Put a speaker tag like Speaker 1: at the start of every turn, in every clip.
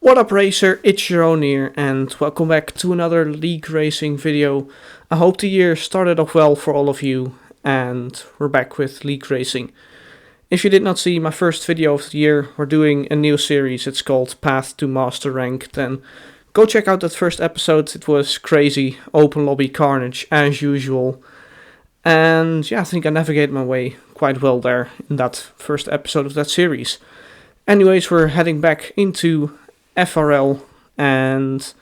Speaker 1: What up racer, ItsJerone here and welcome back to another League Racing video. I hope the year started off well for all of you and we're back with League Racing. If you did not see my first video of the year, we're doing a new series. It's called Path to Master Rank. Then go check out that first episode. It was crazy, open lobby carnage as usual. And yeah, I think I navigated my way quite well there in that first episode of that series. Anyways, we're heading back into FRL and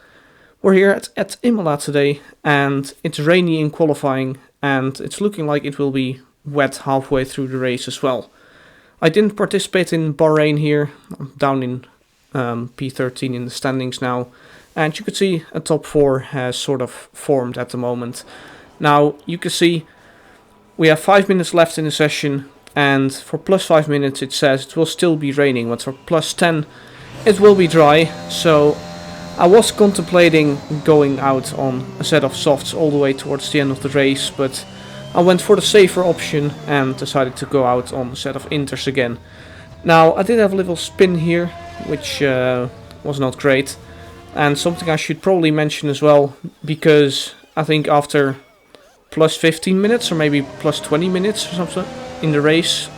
Speaker 1: we're here at Imola today, and it's rainy in qualifying and it's looking like it will be wet halfway through the race as well. I didn't participate in Bahrain here. I'm down in P13 in the standings now, and you can see a top 4 has sort of formed at the moment. Now you can see we have 5 minutes left in the session, and for plus 5 minutes it says it will still be raining, but for plus 10 it will be dry. So I was contemplating going out on a set of softs all the way towards the end of the race, but I went for the safer option and decided to go out on a set of inters again. Now I did have a little spin here, which was not great, and something I should probably mention as well, because I think after plus 15 minutes or maybe plus 20 minutes or something in the race,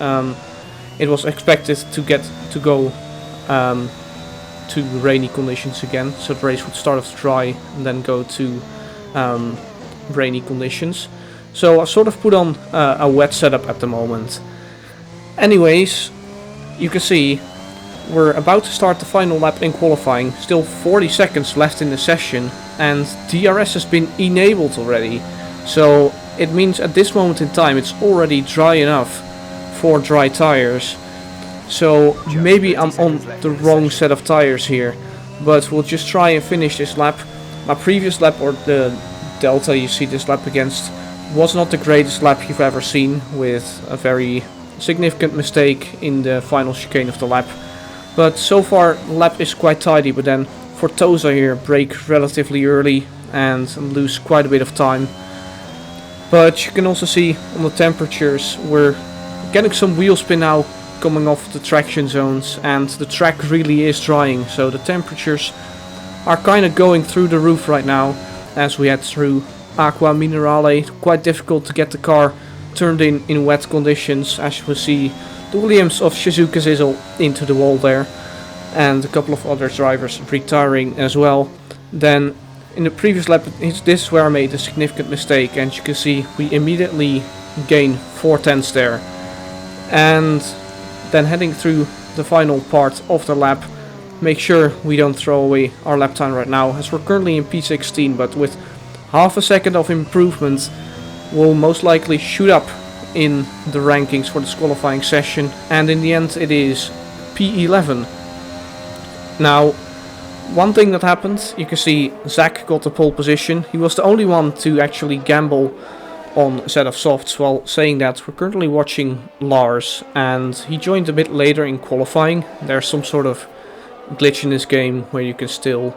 Speaker 1: it was expected to go to rainy conditions again, so the race would start off dry and then go to rainy conditions. So I sort of put on a wet setup at the moment. Anyways, you can see we're about to start the final lap in qualifying, still 40 seconds left in the session, and DRS has been enabled already. So it means at this moment in time it's already dry enough for dry tires. So maybe I'm on the wrong set of tires here, but we'll just try and finish this lap. My previous lap, or the delta you see this lap against, was not the greatest lap you've ever seen, with a very significant mistake in the final chicane of the lap. But so far the lap is quite tidy, but then Fortosa here brake relatively early and lose quite a bit of time. But you can also see on the temperatures we're getting some wheel spin now coming off the traction zones, and the track really is drying, so the temperatures are kind of going through the roof right now as we head through Aqua Minerale. Quite difficult to get the car turned in wet conditions, as you will see the Williams of Shizuka Zizzle into the wall there, and a couple of other drivers retiring as well. Then in the previous lap, this is where I made a significant mistake, and you can see we immediately gain 4/10 there. And then heading through the final part of the lap, make sure we don't throw away our lap time right now, as we're currently in P16, but with half a second of improvement we'll most likely shoot up in the rankings for this qualifying session, and in the end it is P11. Now, one thing that happened, you can see Zach got the pole position. He was the only one to actually gamble on a set of softs. While saying that, we're currently watching Lars, and he joined a bit later in qualifying. There's some sort of glitch in this game where you can still,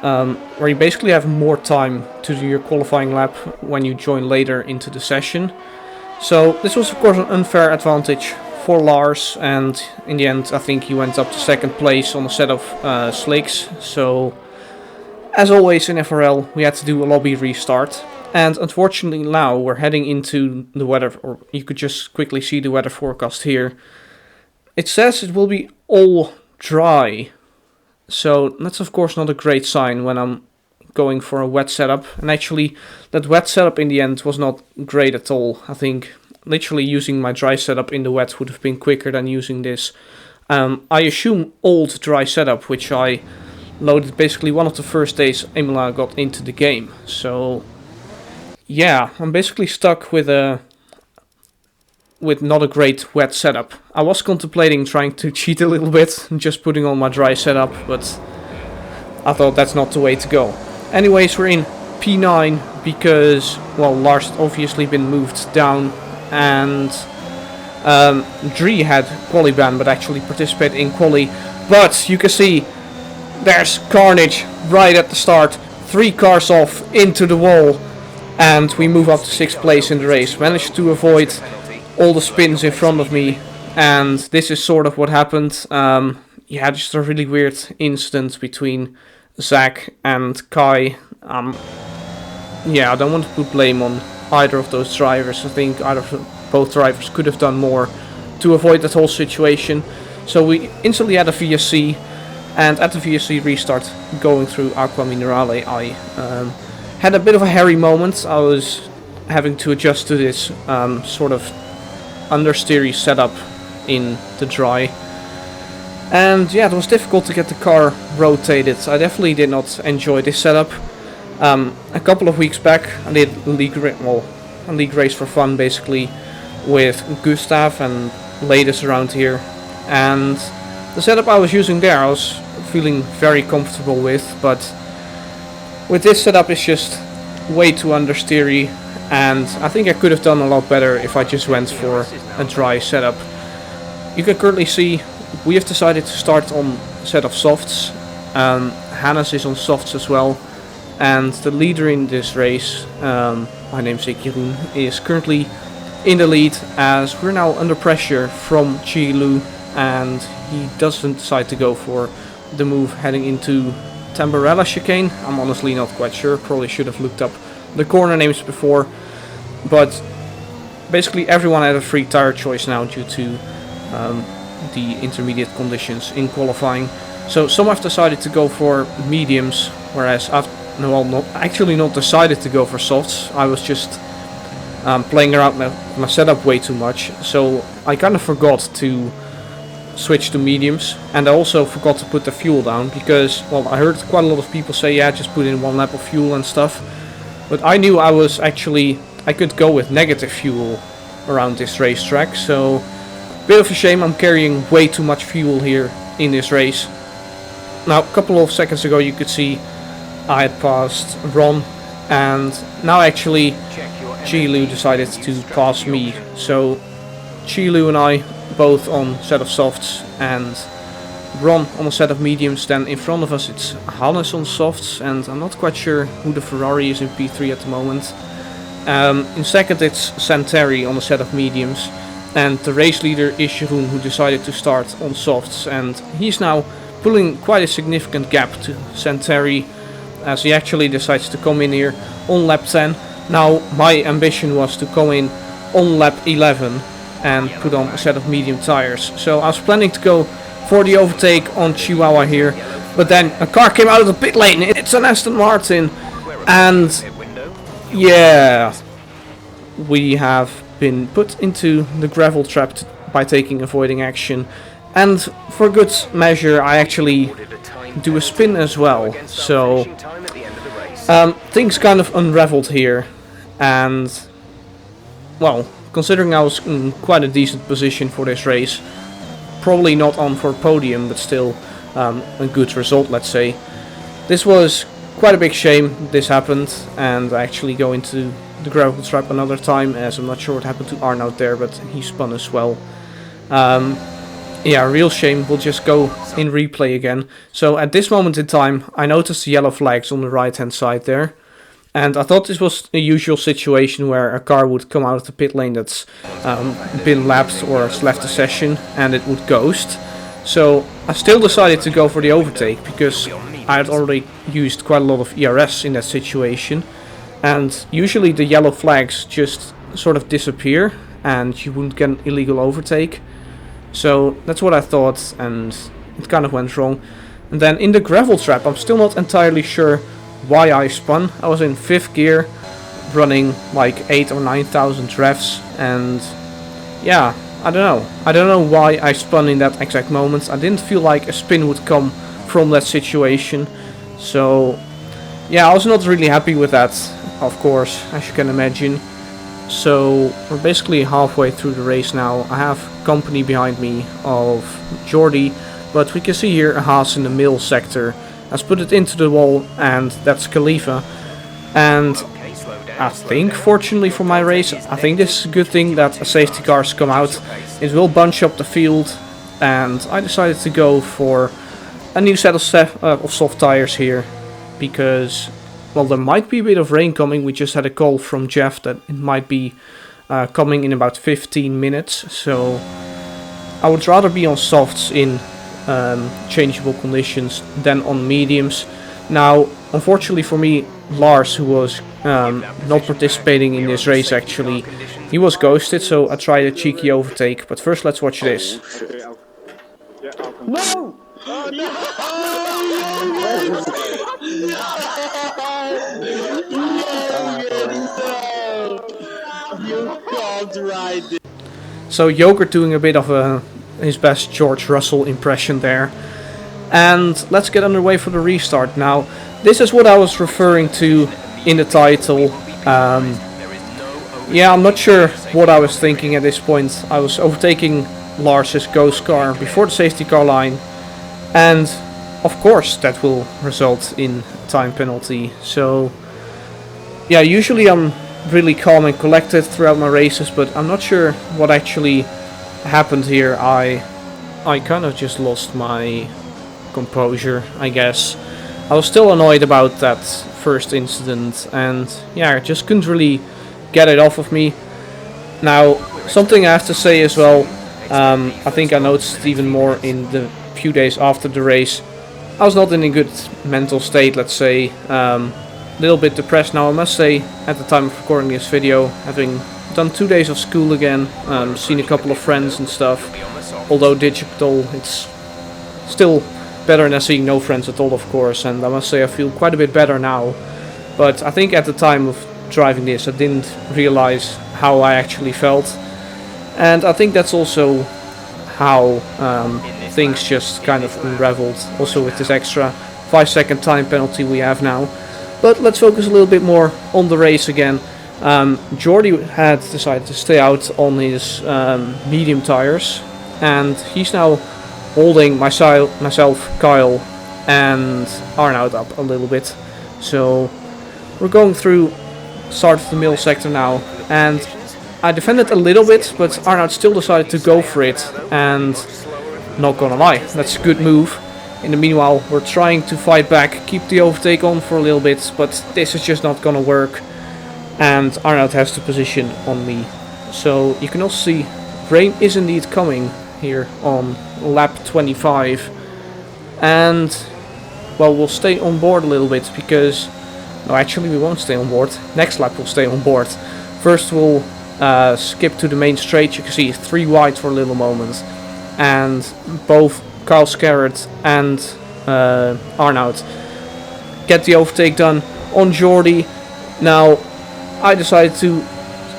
Speaker 1: where you basically have more time to do your qualifying lap when you join later into the session. So this was of course an unfair advantage for Lars, and in the end I think he went up to second place on a set of slicks. So as always in FRL, we had to do a lobby restart. And unfortunately now we're heading into the weather, or you could just quickly see the weather forecast here. It says it will be all dry. So that's of course not a great sign when I'm going for a wet setup. And actually that wet setup in the end was not great at all. I think literally using my dry setup in the wet would have been quicker than using this, I assume, old dry setup, which I loaded basically one of the first days Imola got into the game. So yeah, I'm basically stuck with not a great wet setup. I was contemplating trying to cheat a little bit and just putting on my dry setup, but I thought that's not the way to go. Anyways, we're in P9 because, well, Lars obviously been moved down, and Dree had quali ban but actually participated in quali. But you can see there's carnage right at the start. 3 cars off into the wall. And we move up to 6th place in the race. Managed to avoid all the spins in front of me, and this is sort of what happened. yeah, just a really weird incident between Zach and Kai. Yeah, I don't want to put blame on either of those drivers. I think both drivers could have done more to avoid that whole situation. So we instantly had a VSC, and at the VSC restart going through Aqua Minerale, I had a bit of a hairy moment. I was having to adjust to this sort of understeery setup in the dry. And yeah, it was difficult to get the car rotated. I definitely did not enjoy this setup. A couple of weeks back, I did a league race for fun, basically, with Gustav and ladies around here. And the setup I was using there, I was feeling very comfortable with. But with this setup, it's just way too understeery. And I think I could have done a lot better if I just went for a dry setup. You can currently see we have decided to start on a set of softs. Hannes is on softs as well. And the leader in this race, my name's ItsJerone, is currently in the lead as we're now under pressure from Heyoo, and he doesn't decide to go for the move heading into Tamburella chicane. I'm honestly not quite sure, probably should have looked up the corner names before, but basically everyone had a free tire choice now due to the intermediate conditions in qualifying. So some have decided to go for mediums, whereas I've not decided to go for softs. I was just playing around with my setup way too much, so I kind of forgot to switch to mediums, and I also forgot to put the fuel down because, well, I heard quite a lot of people say, yeah, just put in 1 lap of fuel and stuff, but I knew I could go with negative fuel around this racetrack, so bit of a shame I'm carrying way too much fuel here in this race. Now, a couple of seconds ago you could see I had passed Ron, and now actually Heyoo decided to pass me. So Heyoo and I both on set of softs, and Ron on a set of mediums. Then in front of us it's Hannes on softs, and I'm not quite sure who the Ferrari is in P3 at the moment. In second it's Santeri on a set of mediums, and the race leader is ItsJerone, who decided to start on softs, and he's now pulling quite a significant gap to Santeri, as he actually decides to come in here on lap 10. Now my ambition was to come in on lap 11 and put on a set of medium tires. So I was planning to go for the overtake on Chihuahua here, but then a car came out of the pit lane. It's an Aston Martin, and yeah, we have been put into the gravel trap by taking avoiding action. And for good measure, I actually do a spin as well. So things kind of unraveled here, and well, considering I was in quite a decent position for this race, probably not on for podium, but still a good result, let's say. This was quite a big shame this happened, and I actually go into the gravel trap another time, as I'm not sure what happened to Arnoud there, but he spun as well. Yeah, real shame. We'll just go in replay again. So at this moment in time, I noticed the yellow flags on the right hand side there, and I thought this was a usual situation where a car would come out of the pit lane that's been lapped or has left the session, and it would ghost. So I still decided to go for the overtake because I had already used quite a lot of ERS in that situation, and usually the yellow flags just sort of disappear and you wouldn't get an illegal overtake. So that's what I thought, and it kind of went wrong. And then in the gravel trap, I'm still not entirely sure why I spun. I was in 5th gear, running like 8 or 9,000 revs, and yeah, I don't know why I spun in that exact moment. I didn't feel like a spin would come from that situation. So yeah, I was not really happy with that, of course, as you can imagine. So we're basically halfway through the race now. I have company behind me of Jordi, but we can see here a Haas in the middle sector has put it into the wall, and that's Khalifa. And I think, fortunately for my race, I think this is a good thing that safety cars come out. It will bunch up the field, and I decided to go for a new set of soft tires here because, well, there might be a bit of rain coming. We just had a call from Jeff that it might be coming in about 15 minutes. So I would rather be on softs in changeable conditions than on mediums. Now, unfortunately for me, Lars, who was not participating in this race actually, he was ghosted, so I tried a cheeky overtake. But first let's watch this.
Speaker 2: No! Oh, no! You can't ride it.
Speaker 1: So Yogurt doing a bit of his best George Russell impression there. And let's get underway for the restart. Now, this is what I was referring to in the title. Yeah, I'm not sure what I was thinking at this point. I was overtaking Lars's ghost car before the safety car line. And of course that will result in time penalty. So yeah, usually I'm really calm and collected throughout my races, but I'm not sure what actually happened here. I kind of just lost my composure, I guess. I was still annoyed about that first incident, and yeah, I just couldn't really get it off of me. Now, something I have to say as well, I think I noticed even more in the few days after the race. I was not in a good mental state, let's say. A little bit depressed now, I must say, at the time of recording this video, having done 2 days of school again, seen a couple of friends and stuff. Although digital, it's still better than seeing no friends at all, of course, and I must say I feel quite a bit better now. But I think at the time of driving this I didn't realize how I actually felt, and I think that's also how things just kind of unraveled, also with this extra 5-second time penalty we have now. But let's focus a little bit more on the race again. Jordi had decided to stay out on his medium tires, and he's now holding myself, Kyle, and Arnoud up a little bit. So we're going through start of the middle sector now, and I defended a little bit, but Arnoud still decided to go for it, and not gonna lie, that's a good move. In the meanwhile, we're trying to fight back, keep the overtake on for a little bit, but this is just not gonna work, and Arnoud has the position on me. So you can also see rain is indeed coming here on lap 25, and well, we'll stay on board a little bit because no, actually we won't stay on board. Next lap we'll stay on board. First we'll skip to the main straight. You can see 3 wide for a little moment, and both Kyle Scarrett and Arnoud get the overtake done on Jordi. Now I decided to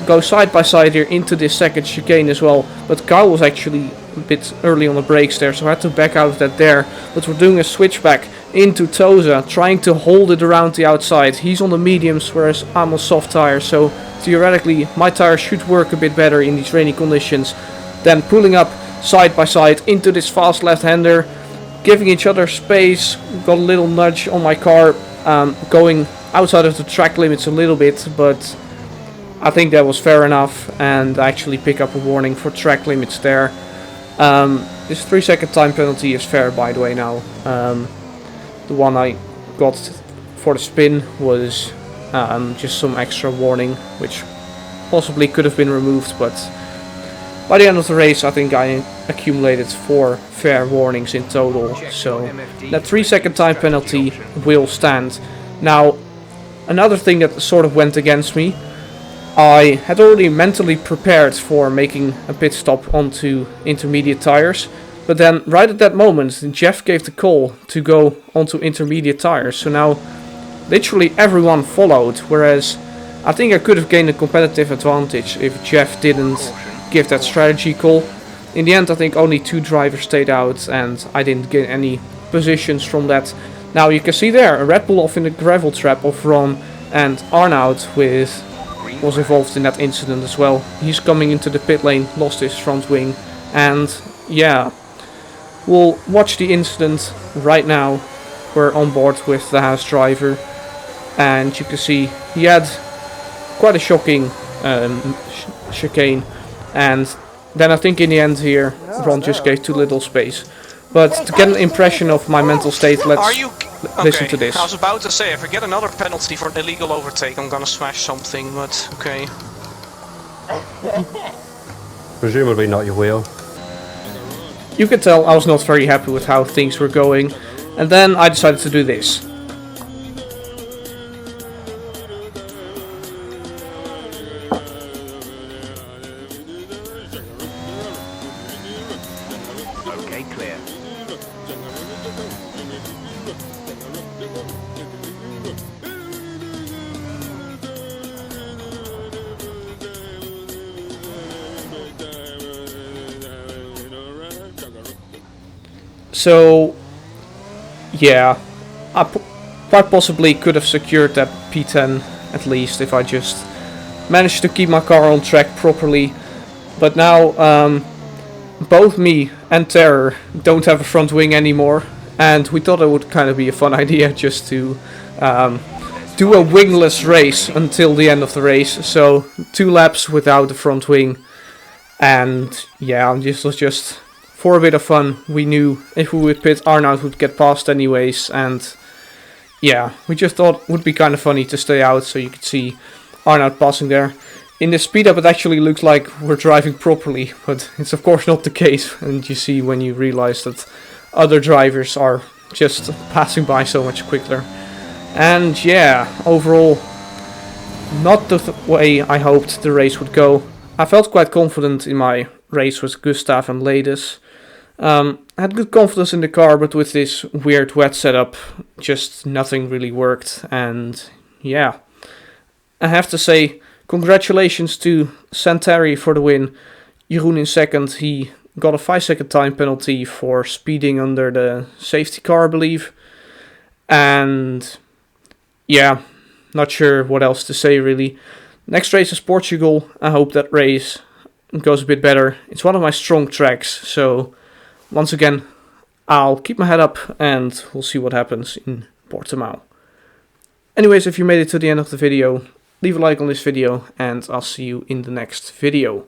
Speaker 1: go side by side here into this second chicane as well, but Kyle was actually a bit early on the brakes there, so I had to back out of that there. But we're doing a switchback into Toza, trying to hold it around the outside. He's on the mediums, whereas I'm on soft tires, so theoretically my tires should work a bit better in these rainy conditions. Then pulling up side by side into this fast left-hander, giving each other space. Got a little nudge on my car, going outside of the track limits a little bit, but I think that was fair enough, and I actually pick up a warning for track limits there. This 3-second time penalty is fair, by the way. Now the one I got for the spin was just some extra warning, which possibly could have been removed, but by the end of the race I think I accumulated 4 fair warnings in total, so that 3-second time penalty will stand. Now, another thing that sort of went against me, I had already mentally prepared for making a pit stop onto intermediate tires, but then right at that moment Jeff gave the call to go onto intermediate tires, so now literally everyone followed, whereas I think I could have gained a competitive advantage if Jeff didn't give that strategy call. In the end I think only 2 drivers stayed out, and I didn't get any positions from that. Now you can see there a Red Bull off in the gravel trap of Ron, and Arnoud was involved in that incident as well. He's coming into the pit lane, lost his front wing, and yeah, we'll watch the incident right now. We're on board with the Haas driver, and you can see he had quite a shocking chicane, and then I think in the end here Ron just gave too little space. But to get an impression of my mental state, let's listen to this.
Speaker 3: I was about to say, if I get another penalty for an illegal overtake, I'm gonna smash something, but okay.
Speaker 4: Presumably not your wheel.
Speaker 1: You could tell I was not very happy with how things were going, and then I decided to do this.
Speaker 4: Okay, clear.
Speaker 1: So, yeah, I quite possibly could have secured that P10 at least if I just managed to keep my car on track properly. But now, both me and Terror don't have a front wing anymore, and we thought it would kind of be a fun idea just to do a wingless race until the end of the race. So 2 laps without the front wing, and yeah, this was just for a bit of fun. We knew if we would pit, Arnoud would get past anyways, and yeah, we just thought it would be kind of funny to stay out so you could see Arnoud passing there. In the speed up it actually looks like we're driving properly, but it's of course not the case, and you see when you realize that other drivers are just passing by so much quicker. And yeah, overall, not the way I hoped the race would go. I felt quite confident in my race with Gustav and Ladies. I had good confidence in the car, but with this weird wet setup, just nothing really worked. And yeah, I have to say, congratulations to Santari for the win. Jeroen in second. He got a 5-second time penalty for speeding under the safety car, I believe. And yeah, not sure what else to say really. Next race is Portugal. I hope that race goes a bit better. It's one of my strong tracks, so once again, I'll keep my head up and we'll see what happens in Portimao. Anyways, if you made it to the end of the video, leave a like on this video and I'll see you in the next video.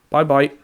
Speaker 1: Bye bye.